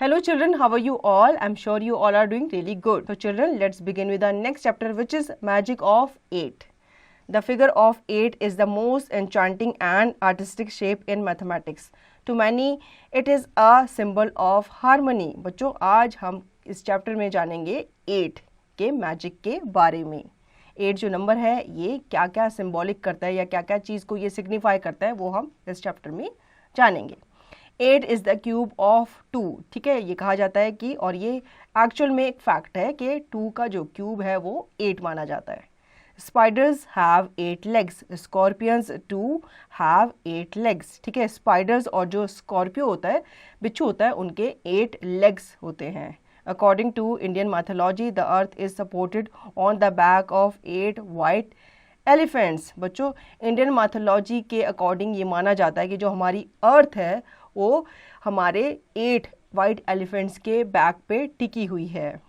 Hello children, how are you all? I'm sure you all are doing really good. So children, let's begin with our next chapter, which is Magic of 8. The figure of 8 is the most enchanting and artistic shape in mathematics. To many, it is a symbol of harmony. बच्चों, आज हम इस chapter में जानेंगे 8 के magic के बारे में. 8 जो नंबर है ये क्या क्या सिंबॉलिक करता है या क्या क्या चीज़ को ये सिग्निफाई करता है वो हम इस चैप्टर में जानेंगे. 8 इज़ द क्यूब ऑफ 2. ठीक है, ये कहा जाता है कि, और ये एक्चुअल में एक फैक्ट है कि 2 का जो क्यूब है वो 8 माना जाता है. Spiders have 8 legs. Scorpions too have 8 legs. ठीक है, स्पाइडर्स और जो स्कॉर्पियो होता है, बिच्छू होता है, उनके 8 लेग्स होते हैं. According to Indian mythology the earth is supported on the back of 8 white elephants. बच्चों, इंडियन मैथोलॉजी के अकॉर्डिंग ये माना जाता है कि जो हमारी अर्थ है वो हमारे 8 वाइट एलिफेंट्स के बैक पे टिकी हुई है.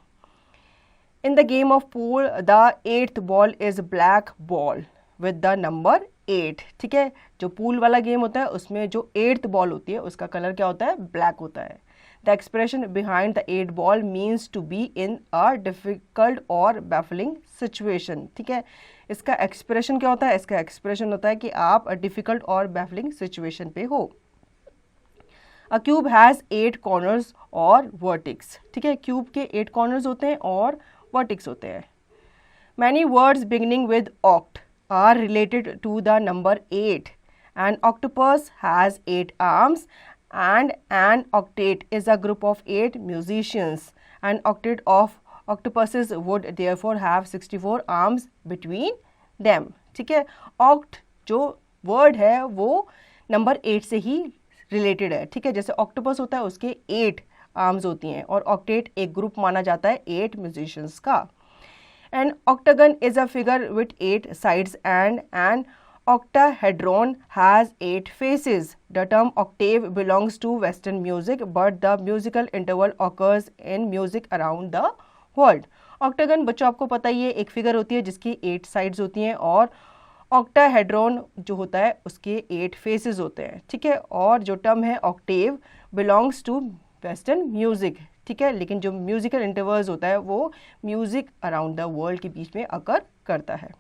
In the game of pool the 8th ball is black ball with the number 8. ठीक है, जो पूल वाला गेम होता है उसमें जो 8th बॉल होती है उसका कलर क्या होता है? ब्लैक होता है. The expression behind the 8 ball means to be in a difficult or baffling situation. ठीक है, इसका एक्सप्रेशन क्या होता है? इसका एक्सप्रेशन होता है कि आप डिफिकल्ट और बैफलिंग सिचुएशन पे हो. A cube has 8 corners और vertex. ठीक है, क्यूब के 8 corners होते हैं और vertex होते हैं. Many words beginning with oct are related to the number 8. An octopus has 8 arms and an octet is a group of 8 musicians. An octet of octopuses would therefore have 64 arms between them. ठीक है, oct जो word है वो number 8 से ही related है. ठीक है, जैसे ऑक्टोपस होता है उसके 8 आर्म्स होती हैं और ऑक्टेट एक ग्रुप माना जाता है 8 म्यूजिशियंस का. And octagon is a figure with 8 sides and an octahedron has 8 faces. The term octave belongs to Western music, but the musical interval occurs in music around the world. Octagon बच्चों आपको पता ही है एक figure होती है जिसकी 8 sides होती हैं और ऑक्टाहेड्रॉन जो होता है उसके 8 फेसेस होते हैं. ठीक है, और जो टर्म है octave belongs to western music. ठीक है, लेकिन जो म्यूजिकल इंटरवल्स होता है वो म्यूजिक अराउंड द वर्ल्ड के बीच में अकर करता है.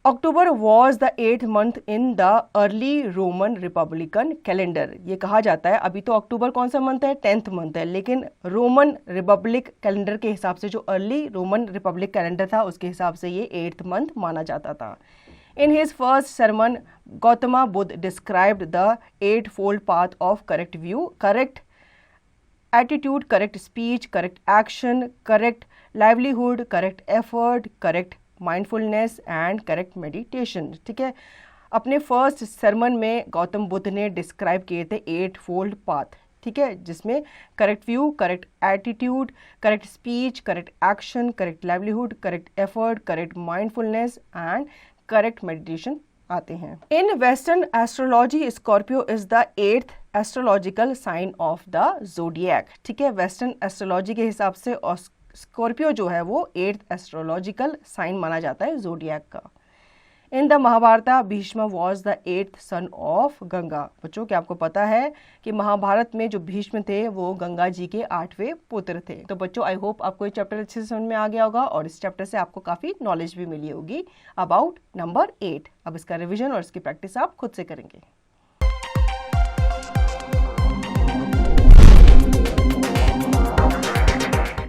October was the 8th month in the early Roman Republican calendar. ये कहा जाता है, अभी तो अक्टूबर कौन सा मंथ है? 10th मंथ है, लेकिन रोमन रिपब्लिक कैलेंडर के हिसाब से जो अर्ली रोमन रिपब्लिक कैलेंडर था उसके हिसाब से ये 8th मंथ माना जाता था. In his first sermon Gautama Buddha described the 8-fold path of correct view, correct attitude, correct speech, correct action, correct livelihood, correct effort, correct mindfulness and correct meditation. ठीक है, अपने फर्स्ट सरमन में गौतम बुद्ध ने डिस्क्राइब किए थे 8-fold पाथ. ठीक है, जिसमें correct view, correct attitude, correct speech, correct action, correct livelihood, correct effort, correct mindfulness and correct meditation आते हैं. In western astrology Scorpio is the 8th astrological sign of the zodiac. ठीक है, western astrology के हिसाब से Scorpio जो है वो 8th एस्ट्रोलॉजिकल साइन माना जाता है जोडियक का. In the Mahabharata Bhishma was the 8th son of Ganga. बच्चों, क्या आपको पता है कि महाभारत में जो भीष्म थे वो गंगा जी के 8वें पुत्र थे. तो बच्चों, आई होप आपको ये चैप्टर अच्छे से समझ में आ गया होगा और इस चैप्टर से आपको काफ़ी नॉलेज भी मिली होगी अबाउट नंबर 8. अब इसका रिविजन और इसकी प्रैक्टिस आप खुद से करेंगे.